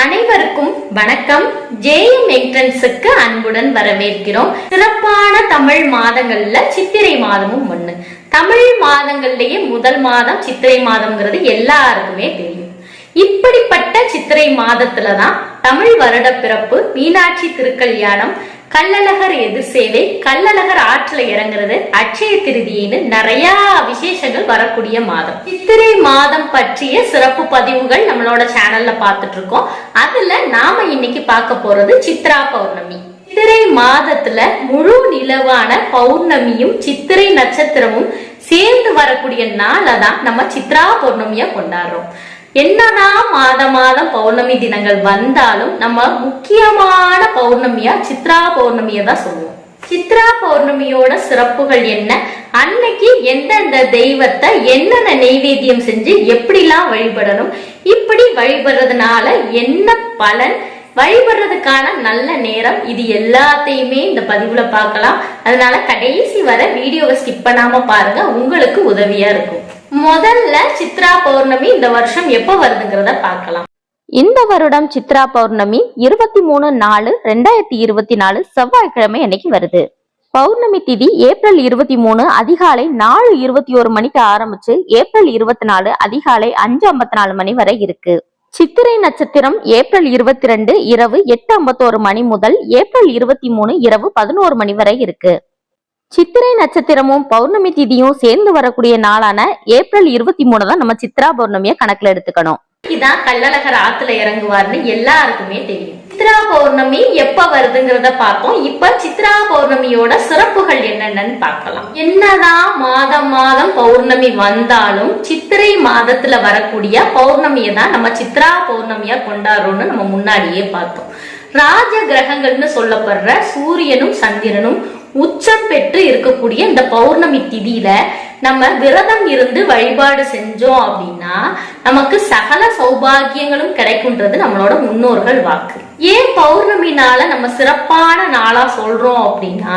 அனைவருக்கும் வணக்கம். ஜேஎம் என்ட்ரன்ஸுக்கு அன்புடன் வரவேற்கிறோம். சிறப்பான தமிழ் மாதங்கள்ல சித்திரை மாதமும் ஒண்ணு. தமிழ் மாதங்கள்லயே முதல் மாதம் சித்திரை மாதம்ங்கிறது எல்லாருக்குமே தெரியும். இப்படிப்பட்ட சித்திரை மாதத்துலதான் தமிழ் வருட பிறப்பு, மீனாட்சி திருக்கல்யாணம், கள்ளழகர் எதிர் சேவை, கள்ளழகர் ஆற்றுல இறங்குறது, அட்சய திருதியின்னு நிறைய விசேஷங்கள் வரக்கூடிய மாதம். சித்திரை மாதம் பற்றிய சிறப்பு பதிவுகள் நம்மளோட சேனல்ல பாத்துட்டு இருக்கோம். அதுல நாம இன்னைக்கு பார்க்க போறது சித்ரா பௌர்ணமி. சித்திரை மாதத்துல முழு நிலவான பௌர்ணமியும் சித்திரை நட்சத்திரமும் சேர்ந்து வரக்கூடிய நாளதான் நம்ம சித்ரா பௌர்ணமியா கொண்டாடுறோம். என்னதான் மாதம் பௌர்ணமி தினங்கள் வந்தாலும் நம்ம முக்கியமான பௌர்ணமியா சித்ரா பௌர்ணமியை தான் சொல்லுவோம். சித்ரா பௌர்ணமியோட சிறப்புகள் என்ன, அன்னைக்கு எந்தெந்த தெய்வத்தை என்னென்ன நெய்வேத்தியம் செஞ்சு எப்படிலாம் வழிபடணும், இப்படி வழிபடுறதுனால என்ன பலன், வழிபடுறதுக்கான நல்ல நேரம், இது எல்லாத்தையுமே இந்த பதிவுல பார்க்கலாம். அதனால கடைசி வர வீடியோவை ஸ்கிப் பண்ணாம பாருங்க, உங்களுக்கு உதவியா இருக்கும். முதல்ல சித்ரா பௌர்ணமி இந்த வருஷம் எப்போ வருதுங்கிறத பார்க்கலாம். இந்த வருடம் சித்ரா பௌர்ணமி 23/4/2024 செவ்வாய்க்கிழமை அன்னைக்கு வருது. பௌர்ணமி திதி ஏப்ரல் 23 அதிகாலை 4:21 மணிக்கு ஆரம்பிச்சு ஏப்ரல் 24 அதிகாலை 5:54 மணி வரை இருக்கு. சித்திரை நட்சத்திரம் ஏப்ரல் 22 இரவு 8:51 மணி முதல் ஏப்ரல் 23 இரவு 11 மணி வரை இருக்கு. சித்திரை நட்சத்திரமும் பௌர்ணமி திதியும் சேர்ந்து வரக்கூடிய நாளான ஏப்ரல் 23 தான் நம்ம சித்ரா பௌர்ணமியை கணக்குல எடுத்துக்கணும். இதான் கள்ளழகர் ஆத்துல இறங்குவார்னு எல்லாருக்குமே தெரியும். சித்ரா பௌர்ணமி எப்ப வருதுங்கிறத பார்த்தோம். இப்ப சித்ரா பௌர்ணமியோட சிறப்புகள் என்னென்னு பார்க்கலாம். என்னதான் மாதம் பௌர்ணமி வந்தாலும் சித்திரை மாதத்துல வரக்கூடிய பௌர்ணமியை தான் நம்ம சித்ரா பௌர்ணமியா கொண்டாடுறோம்னு நம்ம முன்னாடியே பார்த்தோம். ராஜ கிரகங்கள்னு சொல்லப்படுற சூரியனும் சந்திரனும் உச்சம் பெற்று இருக்கக்கூடிய இந்த பௌர்ணமி திதியில நம்ம விரதம் இருந்து வழிபாடு செஞ்சோம் அப்படின்னா நமக்கு சகல சௌபாகியங்களும் கிடைக்கும்ன்றது நம்மளோட முன்னோர்கள் வாக்கு. ஏன் பௌர்ணமினால நம்ம சிறப்பான நாளா சொல்றோம் அப்படின்னா,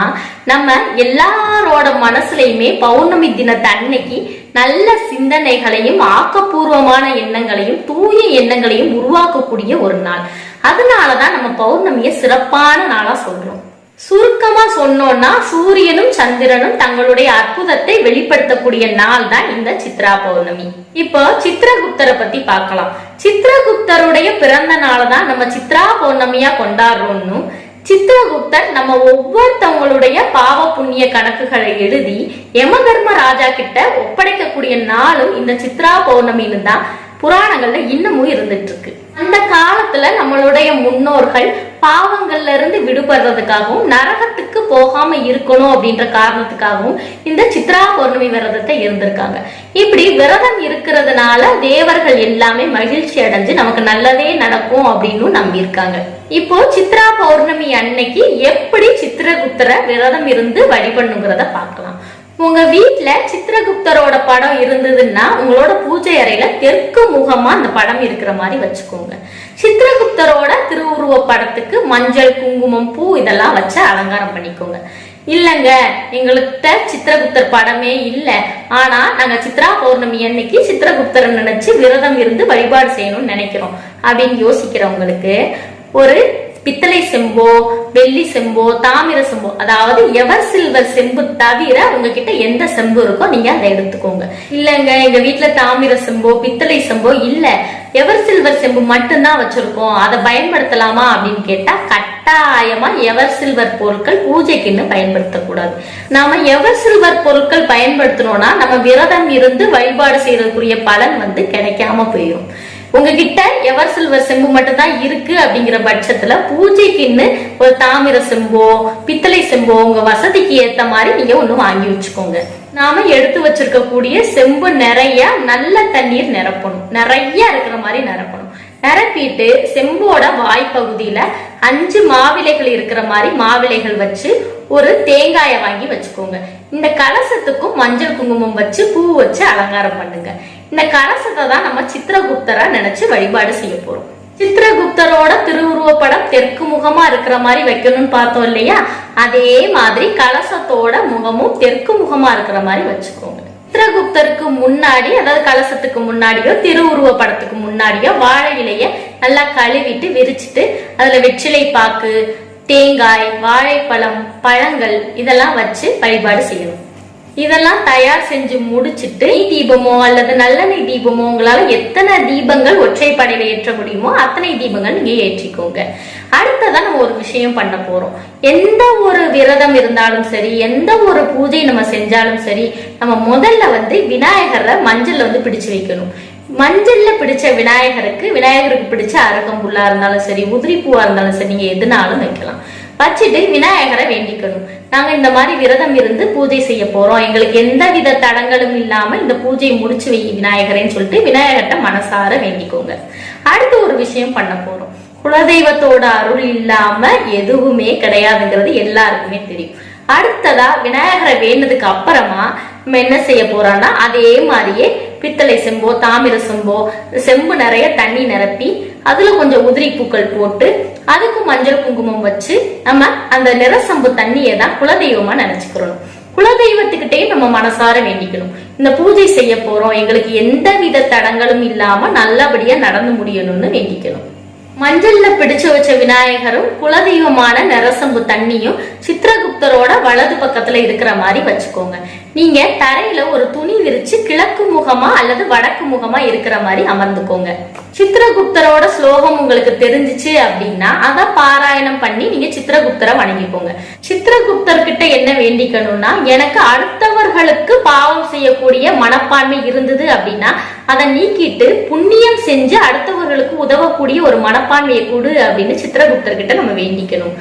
நம்ம எல்லாரோட மனசுலயுமே பௌர்ணமி தினத்தை அன்னைக்கு நல்ல சிந்தனைகளையும் ஆக்கப்பூர்வமான எண்ணங்களையும் தூய எண்ணங்களையும் உருவாக்கக்கூடிய ஒரு நாள். அதனாலதான் நம்ம பௌர்ணமியை சிறப்பான நாளா சொல்றோம். சுருக்கமா சொன்னோம்னா சூரியனும் சந்திரனும் தங்களுடைய அற்புதத்தை வெளிப்படுத்தக்கூடிய நாள் தான் இந்த சித்ரா பௌர்ணமி. இப்போ சித்ரகுப்தரை பத்தி பார்க்கலாம். சித்ரகுப்தருடைய பிறந்த நாளதான் நம்ம சித்ரா பௌர்ணமியா கொண்டாடுறோம்னு, சித்ரகுப்தர் நம்ம ஒவ்வொருத்தவங்களுடைய பாவ புண்ணிய கணக்குகளை எழுதி யமதர்ம ராஜா கிட்ட ஒப்படைக்கக்கூடிய நாளும் இந்த சித்ரா பௌர்ணமின்னு தான் புராணங்கள்ல இன்னமும் இருந்துட்டு இருக்கு. அந்த காலத்துல நம்மளுடைய முன்னோர்கள் பாவங்கள்ல இருந்து விடுபடுறதுக்காகவும் நரகத்துக்கு போகாம இருக்கணும் அப்படின்ற காரணத்துக்காகவும் இந்த சித்ரா பௌர்ணமி விரதத்தை இருந்திருக்காங்க. இப்படி விரதம் இருக்கிறதுனால தேவர்கள் எல்லாமே மகிழ்ச்சி அடைஞ்சு நமக்கு நல்லதே நடக்கும் அப்படின்னு நம்பி இருக்காங்க. இப்போ சித்ரா பௌர்ணமி அன்னைக்கு எப்படி சித்ரகுப்தரை விரதம் இருந்து வழிபண்ணுங்கிறத பார்க்கலாம். உங்க வீட்டுல சித்ரகுப்தரோட படம் இருந்ததுன்னா உங்களோட பூஜை அறையில தெற்கு முகமா அந்த படம் இருக்கிற மாதிரி வச்சுக்கோங்க. சித்ரகுப்தரோட திருவுருவ படத்துக்கு மஞ்சள், குங்குமம், பூ இதெல்லாம் வச்சு அலங்காரம் பண்ணிக்கோங்க. இல்லங்க எங்கள்கிட்ட சித்ரகுப்தர் படமே இல்ல, ஆனா நாங்க சித்ரா பௌர்ணமி அன்னைக்கு சித்ரகுப்தரை நினைச்சு விரதம் இருந்து வழிபாடு செய்யணும்னு நினைக்கிறோம் அப்படின்னு யோசிக்கிறவங்களுக்கு ஒரு பித்தளை செம்போ, வெள்ளி செம்போ, தாமிர செம்போ, அதாவது எவர் சில்வர் செம்பு தவிர உங்ககிட்ட எந்த செம்பு இருக்கோ நீங்க அதை எடுத்துக்கோங்க. இல்லங்க எங்க வீட்டுல தாமிர செம்போ, பித்தளை செம்போ இல்ல, எவர் சில்வர் செம்பு மட்டும்தான் வச்சிருக்கோம், அதை பயன்படுத்தலாமா அப்படின்னு கேட்டா கட்டாயமா எவர் சில்வர் பொருட்கள் பூஜைக்குன்னு பயன்படுத்தக்கூடாது. நாம எவர் சில்வர் பொருட்கள் பயன்படுத்தணும்னா நம்ம விரதம் இருந்து வழிபாடு செய்யறதுக்குரிய பலன் கிடைக்காம போயிடும். உங்ககிட்ட எவர் சில்வர் செம்பு மட்டும் தான் இருக்கு அப்படிங்கிற பட்சத்துல பூஜைக்குன்னு ஒரு தாமிர செம்போ, பித்தளை செம்போ உங்க வசதிக்கு ஏத்த மாதிரி நீங்க ஒண்ணு வாங்கி வச்சுக்கோங்க. நாம எடுத்து வச்சிருக்கக்கூடிய செம்பு நிறைய நல்ல தண்ணீர் நிரப்பணும், நிறைய இருக்கிற மாதிரி நிரப்பணும். நிரப்பிட்டு செம்போட வாய்ப்பகுதியில 5 மாவிலைகள் இருக்கிற மாதிரி மாவிலைகள் வச்சு ஒரு தேங்காயை வாங்கி வச்சுக்கோங்க. இந்த கலசத்துக்கும் மஞ்சள் குங்குமம் வச்சு பூ வச்சு அலங்காரம் பண்ணுங்க. இந்த கலசத்தை தான் நம்ம சித்ரகுப்தரா நினைச்சு வழிபாடு செய்ய போறோம். சித்ரகுப்தரோட திருவுருவ படம் தெற்கு முகமா இருக்கிற மாதிரி வைக்கணும்னு பார்த்தோம் இல்லையா, அதே மாதிரி கலசத்தோட முகமும் தெற்கு முகமா இருக்கிற மாதிரி வச்சுக்கோங்க. சித்ரகுப்தருக்கு முன்னாடி, அதாவது கலசத்துக்கு முன்னாடியோ திருவுருவ படத்துக்கு முன்னாடியோ வாழை இலைய நல்லா கழுவிட்டு விரிச்சிட்டு அதுல வெற்றிலை பாக்கு, தேங்காய், வாழைப்பழம், பழங்கள் இதெல்லாம் வச்சு வழிபாடு செய்யணும். இதெல்லாம் தயார் செஞ்சு முடிச்சிட்டு தீபமோ அல்லது நல்லெண்ணெய் தீபமோ உங்களால எத்தனை தீபங்கள் ஒற்றைப்படையில ஏற்ற முடியுமோ அத்தனை தீபங்கள் நீங்க ஏற்றிக்கோங்க. அடுத்ததான் நம்ம ஒரு விஷயம் பண்ண போறோம். எந்த ஒரு விரதம் இருந்தாலும் சரி, எந்த ஒரு பூஜை நம்ம செஞ்சாலும் சரி, நம்ம முதல்ல விநாயகரை மஞ்சள்ல பிடிச்சு வைக்கணும். மஞ்சள்ல பிடிச்ச விநாயகருக்கு பிடிச்ச அருகம்புல்லா இருந்தாலும் சரி, உதிரி பூவா இருந்தாலும் சரி, நீங்க எதுனாலும் வைக்கலாம். வச்சுட்டு விநாயகரை வேண்டிக்கணும். நாங்க இந்த மாதிரி விரதம் இருந்து பூஜை செய்ய போறோம், எங்களுக்கு எந்த வித தடங்களும் இல்லாம இந்த பூஜையை முடிச்சு வை விநாயகரேன்னு சொல்லிட்டு விநாயகர்கிட்ட மனசார வேண்டிக்கோங்க. அடுத்து ஒரு விஷயம் பண்ண போறோம். குலதெய்வத்தோட அருள் இல்லாம எதுவுமே கிடையாதுங்கிறது எல்லாருக்குமே தெரியும். அடுத்ததா விநாயகரை வேண்டதுக்கு அப்புறமா நம்ம என்ன செய்ய போறோம்னா, அதே மாதிரியே பித்தளை செம்போ, தாமிர செம்போ, செம்பு நிறைய தண்ணி நிரப்பி அதுல கொஞ்சம் உதிரி பூக்கள் போட்டு அதுக்கு மஞ்சள் குங்குமம் வச்சு நம்ம அந்த நிறசம்பு தண்ணியை தான் குலதெய்வமா நினைச்சுக்கிறோம். குலதெய்வத்துக்கிட்டே நம்ம மனசார வேண்டிக்கணும். இந்த பூஜை செய்ய போறோம், எங்களுக்கு எந்த வித தடங்களும் இல்லாம நல்லபடியா நடந்து முடியணும்னு வேண்டிக்கணும். மஞ்சள்ல பிடிச்சு வச்ச விநாயகரும் குலதெய்வமான நரசம்பு தண்ணியும் சித்திரகுப்தரோட வலது பக்கத்துல இருக்கிற மாதிரி வச்சுக்கோங்க. நீங்க தரையில ஒரு துணி விரிச்சு கிழக்கு முகமா அல்லது வடக்கு முகமா இருக்கிற மாதிரி அமர்ந்துக்கோங்க. சித்திரகுப்தரோட ஸ்லோகம் உங்களுக்கு தெரிஞ்சிச்சு அப்படின்னா அதை பாராயணம் பண்ணி நீங்க சித்திரகுப்தரை வணங்கிக்கோங்க. சித்திரகுப்தர் கிட்ட என்ன வேண்டிக்கணும்னா, எனக்கு அடுத்தவர்களுக்கு பாவம் செய்யக்கூடிய மனப்பான்மை இருந்தது அப்படின்னா அதை நீக்கிட்டு புண்ணியம் செஞ்சு அடுத்தவர்களுக்கு உதவக்கூடிய ஒரு மனப்பான்மையை கொடு அப்படின்னு சித்திரகுப்தர் கிட்ட நம்ம வேண்டிக்கணும்.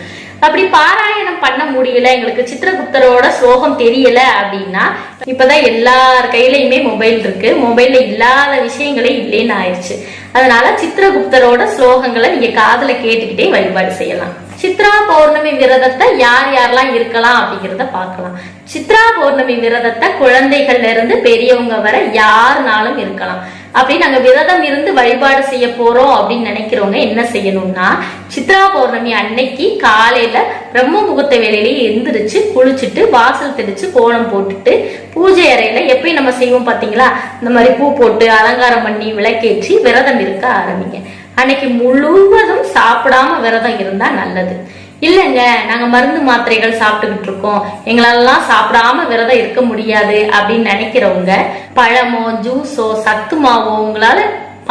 அப்படி பாராயணம் பண்ண முடியல, எங்களுக்கு சித்திரகுப்தரோட ஸ்லோகம் தெரியல அப்படின்னா, இப்பதான் எல்லார் கையிலயுமே மொபைல் இருக்கு, மொபைல்ல இல்லாத விஷயங்களே இல்லைன்னு ஆயிடுச்சு. அதனால சித்திரகுப்தரோட ஸ்லோகங்களை நீங்க காதுல கேட்டுக்கிட்டே வழிபாடு செய்யலாம். சித்ரா பௌர்ணமி விரதத்தை யார் யாரெல்லாம் இருக்கலாம் அப்படிங்கிறத பார்க்கலாம். சித்ரா பௌர்ணமி விரதத்தை குழந்தைகள்ல இருந்து பெரியவங்க வரை யாருனாலும் இருக்கலாம். அப்படி நாங்க விரதம் இருந்து வழிபாடு செய்ய போறோம் அப்படின்னு நினைக்கிறவங்க என்ன செய்யணும்னா, சித்ரா பௌர்ணமி அன்னைக்கு காலையில பிரம்ம முகூர்த்த வேலையிலேயே எந்திரிச்சு குளிச்சுட்டு வாசல் தெளிச்சு கோலம் போட்டுட்டு பூஜை அறையில எப்பயும் நம்ம செய்வோம் பாத்தீங்களா, இந்த மாதிரி பூ போட்டு அலங்காரம் பண்ணி விளக்கேற்றி விரதம் இருக்க ஆரம்பிங்க. அன்னைக்கு முழுவதும் சாப்பிடாம விரதம் இருந்தா நல்லது. இல்லைங்க நாங்க மருந்து மாத்திரைகள் சாப்பிட்டுக்கிட்டு இருக்கோம், எங்களெல்லாம் சாப்பிடாம விரதம் இருக்க முடியாது அப்படின்னு நினைக்கிறவங்க பழமோ ஜூஸோ சத்து மாவோ உங்களால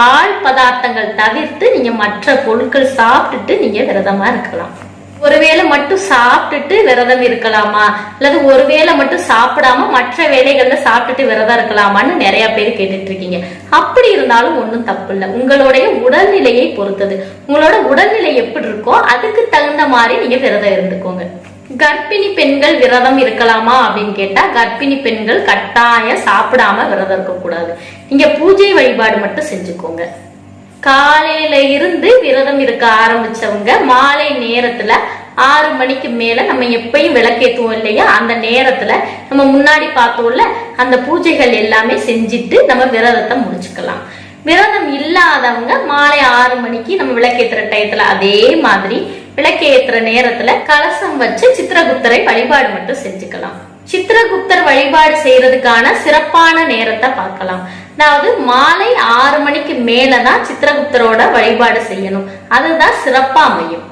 பால் பதார்த்தங்கள் தவிர்த்து நீங்க மற்ற பொருட்கள் சாப்பிட்டுட்டு நீங்க விரதமா இருக்கலாம். ஒருவேளை மட்டும் சாப்பிட்டுட்டு விரதம் இருக்கலாமா, அல்லது ஒருவேளை மட்டும் சாப்பிடாம மற்ற வேலைகள்ல சாப்பிட்டுட்டு விரதம் இருக்கலாமான்னு நிறைய பேர் கேட்டுட்டு இருக்கீங்க. அப்படி இருந்தாலும் ஒன்றும் தப்பு இல்லை. உங்களுடைய உடல்நிலையை பொறுத்தது, உங்களோட உடல்நிலை எப்படி இருக்கோ அதுக்கு தகுந்த மாதிரி நீங்க விரதம் இருந்துக்கோங்க. கர்ப்பிணி பெண்கள் விரதம் இருக்கலாமா அப்படின்னு கேட்டா, கர்ப்பிணி பெண்கள் கட்டாயம் சாப்பிடாம விரதம் இருக்க கூடாது. நீங்க பூஜை வழிபாடு மட்டும் செஞ்சுக்கோங்க. காலையில இருந்து விரதம் இருக்க ஆரம்பிச்சவங்க மாலை நேரத்துல 6 மணிக்கு மேல நம்ம எப்பயும் விளக்கேற்றுவோம் இல்லையா, அந்த நேரத்துல நம்ம முன்னாடி பார்த்தோம்ல அந்த பூஜைகள் எல்லாமே செஞ்சுட்டு நம்ம விரதத்தை முடிச்சுக்கலாம். விரதம் இல்லாதவங்க மாலை 6 மணிக்கு நம்ம விளக்கேற்றுற டயத்துல அதே மாதிரி விளக்கேற்றுற நேரத்துல கலசம் வச்சு சித்திரகுப்தரை வழிபாடு மட்டும் செஞ்சுக்கலாம். சித்திரகுப்தர் வழிபாடு செய்யறதுக்கான சிறப்பான நேரத்தை பார்க்கலாம். அதாவது மாலை 6 மணிக்கு மேலதான் சித்திரகுப்தரோட வழிபாடு செய்யணும், அதுதான் சிறப்பா அமையும்.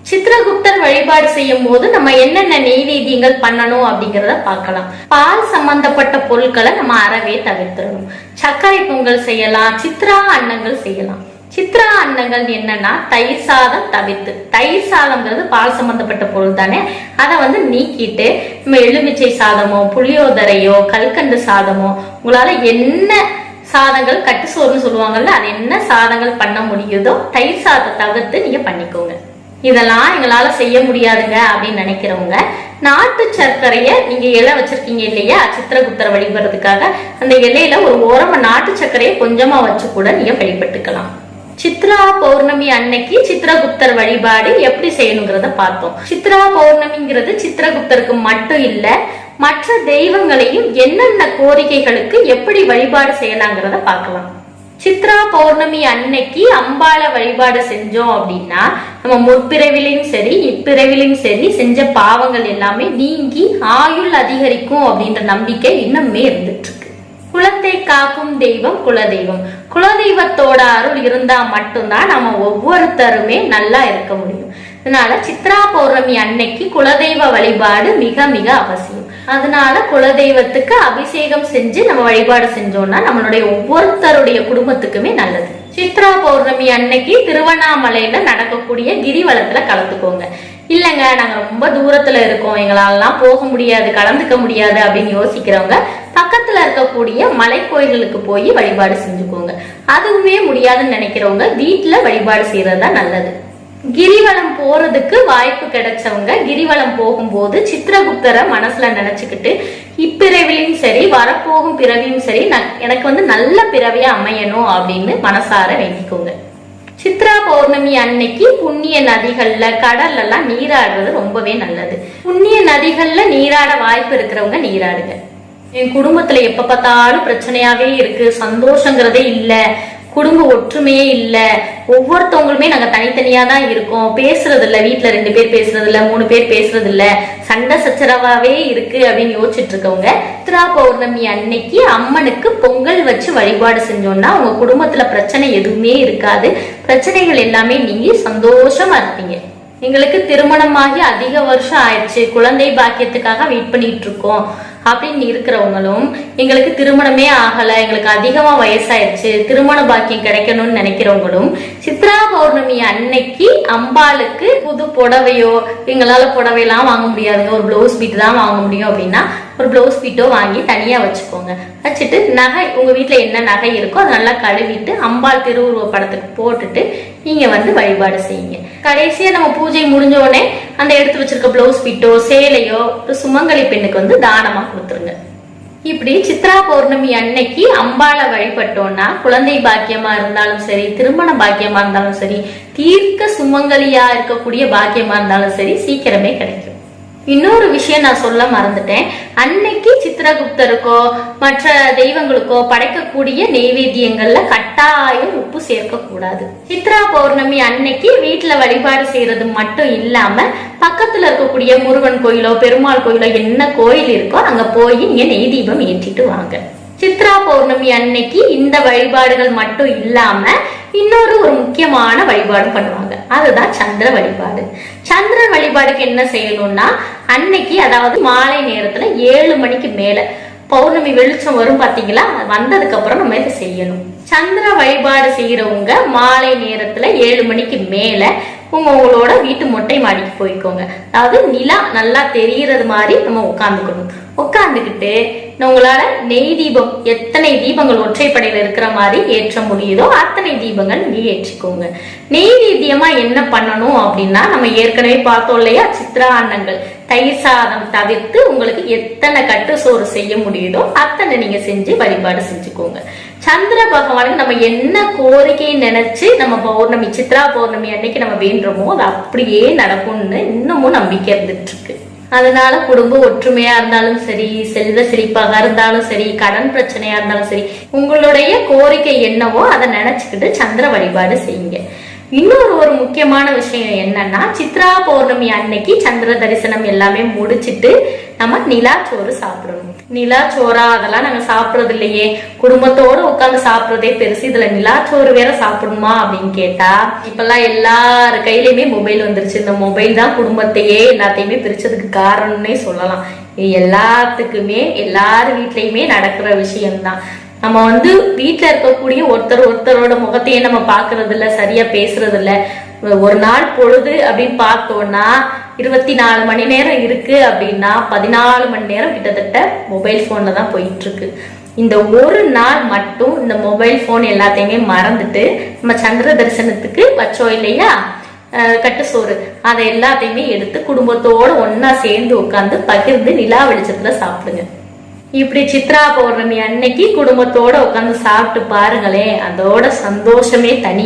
சித்திரகுப்தர் வழிபாடு செய்யும் போது நம்ம என்னென்ன நெய்வேத்தியங்கள் பண்ணணும் அப்படிங்கறத பார்க்கலாம். பால் சம்பந்தப்பட்ட பொருட்களை நம்ம அறவே தவிர்த்திடணும். சர்க்கரை பொங்கல் செய்யலாம், சித்ரா அன்னங்கள் செய்யலாம். சித்ரா அன்னங்கள் என்னன்னா தயிர் சாதம் தவிர்த்து, தயிர் சாதம்ங்கிறது பால் சம்பந்தப்பட்ட பொருள் தானே, அதை நீக்கிட்டு நம்ம எலுமிச்சை சாதமோ புளியோதரையோ கல்கண்டு சாதமோ உங்களால என்ன சாதங்கள் கட்டு சோறுன்னு சொல்லுவாங்கல்ல, அது என்ன சாதங்கள் பண்ண முடியுதோ தயிர் சாதத்தை தவிர்த்து நீங்க பண்ணிக்கோங்க. இதெல்லாம் எங்களால செய்ய முடியாதுங்க அப்படின்னு நினைக்கிறவங்க நாட்டு சர்க்கரைய நீங்க இலை வச்சிருக்கீங்க இல்லையா சித்திரகுப்தரை வழிபடுறதுக்காக, அந்த இலையில ஒரு ஓரமா நாட்டு சர்க்கரையை கொஞ்சமா வச்சு கூட நீங்க வழிபட்டுக்கலாம். சித்ரா பௌர்ணமி அன்னைக்கு சித்திரகுப்தர் வழிபாடு எப்படி செய்யணுங்கிறத பார்த்தோம். சித்ரா பௌர்ணமிங்கிறது சித்திரகுப்தருக்கு மட்டும் இல்ல, மற்ற தெய்வங்களையும் என்னென்ன கோரிக்கைகளுக்கு எப்படி வழிபாடு செய்யலாங்கிறத பார்க்கலாம். சித்ரா பௌர்ணமி அன்னைக்கு அம்பாள வழிபாடு செஞ்சோம் அப்படின்னா நம்ம முற்பிறவிலையும் சரி இப்பிறவிலையும் சரி செஞ்ச பாவங்கள் எல்லாமே நீங்கி ஆயுள் அதிகரிக்கும் அப்படின்ற நம்பிக்கை இன்னுமே இருந்துட்டு இருக்கு. குலத்தை காக்கும் தெய்வம் குலதெய்வம். குலதெய்வத்தோட அருள் இருந்தா மட்டும்தான் நம்ம ஒவ்வொருத்தருமே நல்லா இருக்க முடியும். அதனால சித்ரா பௌர்ணமி அன்னைக்கு குலதெய்வ வழிபாடு மிக மிக அவசியம். அதனால குலதெய்வத்துக்கு அபிஷேகம் செஞ்சு நம்ம வழிபாடு செஞ்சோம்னா நம்மளுடைய ஒவ்வொருத்தருடைய குடும்பத்துக்குமே நல்லது. சித்ரா பௌர்ணமி அன்னைக்கு திருவண்ணாமலையில நடக்கக்கூடிய கிரிவலத்துல கலந்துக்கோங்க. இல்லைங்க நாங்க ரொம்ப தூரத்துல இருக்கோம், எங்களாலாம் போக முடியாது, கலந்துக்க முடியாது அப்படின்னு யோசிக்கிறவங்க பக்கத்துல இருக்கக்கூடிய மலை கோயில்களுக்கு போய் வழிபாடு செஞ்சுக்கோங்க. அதுவுமே முடியாதுன்னு நினைக்கிறவங்க வீட்டுல வழிபாடு செய்யறதா நல்லது. கிரிவலம் போறதுக்கு வாய்ப்பு கிடைச்சவங்க கிரிவலம் போகும்போது சித்திரகுப்தரை மனசுல நினைச்சுக்கிட்டு இப்பிறவிலையும் சரி வரப்போகும் பிறவியும் சரி எனக்கு நல்ல பிறவியா அமையணும் அப்படின்னு மனசார வேண்டிக்கோங்க. சித்ரா பௌர்ணமி அன்னைக்கு புண்ணிய நதிகள்ல கடல்ல எல்லாம் நீராடுறது ரொம்பவே நல்லது. புண்ணிய நதிகள்ல நீராட வாய்ப்பு இருக்கிறவங்க நீராடுங்க. என் குடும்பத்துல எப்ப பார்த்தாலும் பிரச்சனையாவே இருக்கு, சந்தோஷங்கிறதே இல்ல, குடும்ப ஒற்றுமையே இல்ல, ஒவ்வொருத்தவங்களுமே நாங்க தனித்தனியா தான் இருக்கோம், பேசுறது இல்ல, வீட்டுல 2 பேர் பேசுறது இல்ல, 3 பேர் பேசுறது இல்ல, சண்டை சச்சரவாவே இருக்கு அப்படின்னு யோசிச்சுட்டு இருக்கவங்க சித்ரா பௌர்ணமி அன்னைக்கு அம்மனுக்கு பொங்கல் வச்சு வழிபாடு செஞ்சோம்னா உங்க குடும்பத்துல பிரச்சனை எதுவுமே இருக்காது. பிரச்சனைகள் எல்லாமே நீங்க சந்தோஷமா இருப்பீங்க. எங்களுக்கு திருமணமாகி அதிக வருஷம் ஆயிடுச்சு, குழந்தை பாக்கியத்துக்காக வெயிட் பண்ணிட்டு இருக்கோம் அப்படின்னு இருக்கிறவங்களும், எங்களுக்கு திருமணமே ஆகல, எங்களுக்கு அதிகமா வயசாயிடுச்சு, திருமண பாக்கியம் கிடைக்கணும்னு நினைக்கிறவங்களும் சித்ரா பௌர்ணமி அன்னைக்கு அம்பாளுக்கு புது புடவையோ, எங்களால புடவையெல்லாம் வாங்க முடியாதுங்க, ஒரு பிளவுஸ் பீட் தான் வாங்க முடியும் அப்படின்னா ஒரு பிளவுஸ் பீட்டோ வாங்கி தனியா வச்சுக்கோங்க. வச்சுட்டு நகை உங்க வீட்டுல என்ன நகை இருக்கோ அதை நல்லா கழுவிட்டு அம்பாள் திருவுருவ படத்துக்கு போட்டுட்டு நீங்க வழிபாடு செய்யுங்க. கடைசியா நம்ம பூஜை முடிஞ்ச உடனே அந்த எடுத்து வச்சிருக்க பிளவுஸ் பீட்டோ சேலையோ ஒரு சுமங்கலி பெண்ணுக்கு தானமா கொடுத்துருங்க. இப்படி சித்ரா பௌர்ணமி அன்னைக்கு அம்பாளை வழிபட்டோம்னா குழந்தை பாக்கியமா இருந்தாலும் சரி, திருமண பாக்கியமா இருந்தாலும் சரி, தீர்க்க சுமங்கலியா இருக்கக்கூடிய பாக்கியமா இருந்தாலும் சரி சீக்கிரமே கிடைக்கும். இன்னொரு விஷயம் நான் சொல்ல மறந்துட்டேன். அன்னைக்கு சித்திரகுப்தருக்கோ மற்ற தெய்வங்களுக்கோ படைக்கக்கூடிய நெய்வேத்தியங்கள்ல கட்டாயம் உப்பு சேர்க்க கூடாது. சித்ரா பௌர்ணமி அன்னைக்கு வீட்டுல வழிபாடு செய்யறது மட்டும் இல்லாம பக்கத்துல இருக்கக்கூடிய முருகன் கோயிலோ பெருமாள் கோயிலோ என்ன கோயில் இருக்கோ அங்க போய் நீங்க நெய் தீபம் ஏற்றிட்டு வாங்க. சித்ரா பௌர்ணமி அன்னைக்கு இந்த வழிபாடுகள் மட்டும் இல்லாம இன்னொரு முக்கியமான வழிபாடு பண்ணுவாங்க, அதுதான் சந்திர வழிபாடு. சந்திரன் வழிபாடுக்கு என்ன செய்யணும்னா அன்னைக்கு அதாவது மாலை நேரத்துல 7 மணிக்கு மேல பௌர்ணமி வெளிச்சம் வரும் பாத்தீங்களா, வந்ததுக்கு அப்புறம் நம்ம இதை செய்யணும். சந்திர வழிபாடு செய்யறவங்க மாலை நேரத்துல 7 மணிக்கு மேல உங்களோட வீட்டு மொட்டை மாடிக்கு போய்க்கோங்க. அதாவது நிலா நல்லா தெரியறது மாதிரி நம்ம உட்காந்துக்கணும். உட்காந்துக்கிட்டு உங்களால நெய் தீபம் எத்தனை தீபங்கள் ஒற்றைப்படையில இருக்கிற மாதிரி ஏற்ற முடியுதோ அத்தனை தீபங்கள் நீங்க ஏற்றிக்கோங்க. நெய்வேத்தியமா என்ன பண்ணணும் அப்படின்னா நம்ம ஏற்கனவே பார்த்தோம் இல்லையா, சித்ரா அன்னங்கள், தயிர் சாதம் தவிர்த்து உங்களுக்கு எத்தனை கட்டு சோறு செய்ய முடியுதோ அத்தனை நீங்க செஞ்சு வழிபாடு செஞ்சுக்கோங்க. சந்திர பகவானுக்கு நம்ம என்ன கோரிக்கையை நினைச்சு நம்ம பௌர்ணமி சித்ரா பௌர்ணமி அன்னைக்கு நம்ம வேண்டுறோமோ அது அப்படியே நடக்கும்னு இன்னமும் நம்பிக்கை இருந்துட்டு இருக்கு. அதனால குடும்ப ஒற்றுமையா இருந்தாலும் சரி, செல்வ செழிப்பாக இருந்தாலும் சரி, கடன் பிரச்சனையா இருந்தாலும் சரி, உங்களுடைய கோரிக்கை என்னவோ அதை நினைச்சுக்கிட்டு சந்திர வழிபாடு செய்யுங்க. இன்னொரு முக்கியமான விஷயம் என்னன்னா சித்ரா பௌர்ணமி அன்னைக்கு சந்திர தரிசனம் எல்லாமே முடிச்சிட்டு நம்ம நிலாச்சோறு சாப்பிடணும். நிலாச்சோறா அதெல்லாம் நாங்க சாப்பிடறது இல்லையே, குடும்பத்தோட உட்காந்து சாப்பிடுறதே பெருசு, இதுல நிலாச்சோறு வேற சாப்பிடணுமா அப்படின்னு கேட்டா இப்பெல்லாம் எல்லாரு கையிலயுமே மொபைல் வந்துருச்சு. இந்த மொபைல் தான் குடும்பத்தையே எல்லாத்தையுமே பிரிச்சதுக்கு காரணம்னே சொல்லலாம். இது எல்லாத்துக்குமே எல்லாரு வீட்லயுமே நடக்கிற விஷயம்தான். நம்ம வீட்டுல இருக்கக்கூடிய ஒருத்தரோட முகத்தையே நம்ம பாக்குறது இல்ல, சரியா பேசுறது இல்ல. ஒரு நாள் பொழுது அப்படின்னு பார்த்தோம்னா 24 மணி நேரம் இருக்கு அப்படின்னா 14 மணி நேரம் கிட்டத்தட்ட மொபைல் போன்ல தான் போயிட்டு இருக்கு. இந்த ஒரு நாள் மட்டும் இந்த மொபைல் போன் எல்லாத்தையுமே மறந்துட்டு நம்ம சந்திர தரிசனத்துக்கு வச்சோம் இல்லையா கட்டு சோறு, அதை எல்லாத்தையுமே எடுத்து குடும்பத்தோட ஒன்னா சேர்ந்து உட்காந்து பகிர்ந்து நிலா வெளிச்சத்துல சாப்பிடுங்க. இப்படி சித்ரா பௌர்ணமி அன்னைக்கு குடும்பத்தோட உட்காந்து சாப்பிட்டு பாருங்களேன், அதோட சந்தோஷமே தனி.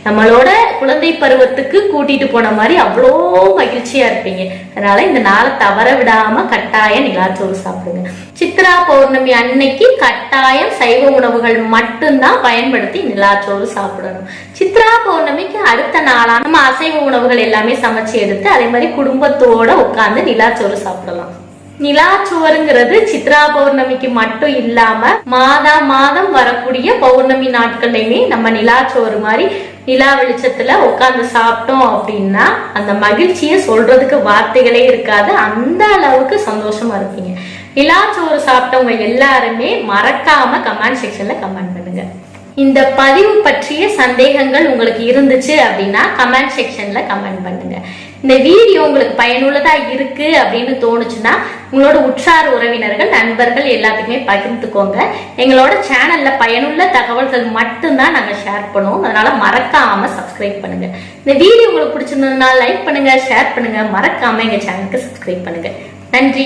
நம்மளோட குழந்தை பருவத்துக்கு கூட்டிட்டு போன மாதிரி அவ்வளோ மகிழ்ச்சியா இருப்பீங்க. அதனால இந்த நாளை தவற விடாம கட்டாயம் நிலாச்சோறு சாப்பிடுங்க. சித்ரா பௌர்ணமி அன்னைக்கு கட்டாயம் சைவ உணவுகள் மட்டும்தான் பயன்படுத்தி நிலாச்சோறு சாப்பிடணும். சித்ரா பௌர்ணமிக்கு அடுத்த நாளா நம்ம அசைவ உணவுகள் எல்லாமே சமைச்சு எடுத்து அதே மாதிரி குடும்பத்தோட உட்கார்ந்து நிலாச்சோறு சாப்பிடலாம். நிலாச்சுவருங்கிறது சித்ரா பௌர்ணமிக்கு மட்டும் இல்லாம மாதம் வரக்கூடிய பௌர்ணமி நாட்கள்லயுமே நம்ம நிலாச்சோறு மாதிரி நிலா வெளிச்சத்துல உட்கார்ந்து சாப்பிட்டோம் அப்படின்னா அந்த மகிழ்ச்சியை சொல்றதுக்கு வார்த்தைகளே இருக்காது. அந்த அளவுக்கு சந்தோஷமா இருப்பீங்க. நிலாச்சோறு சாப்பிட்டவங்க எல்லாருமே மறக்காம கமெண்ட் செக்ஷன்ல கமெண்ட் பண்ணுங்க. இந்த பதிவு பற்றிய சந்தேகங்கள் உங்களுக்கு இருந்துச்சு அப்படின்னா கமெண்ட் செக்ஷன்ல கமெண்ட் பண்ணுங்க. இந்த வீடியோ உங்களுக்கு பயனுள்ளதா இருக்கு அப்படின்னு தோணுச்சுன்னா உங்களோட உற்றார் உறவினர்கள் நண்பர்கள் எல்லாத்துக்குமே பகிர்ந்துக்கோங்க. எங்களோட சேனல்ல பயனுள்ள தகவல்கள் மட்டும்தான் நாங்க ஷேர் பண்ணுவோம். அதனால மறக்காம சப்ஸ்கிரைப் பண்ணுங்க. இந்த வீடியோ உங்களுக்கு பிடிச்சிருந்ததுனால லைக் பண்ணுங்க, ஷேர் பண்ணுங்க, மறக்காம எங்க சேனலுக்கு சப்ஸ்கிரைப் பண்ணுங்க. நன்றி.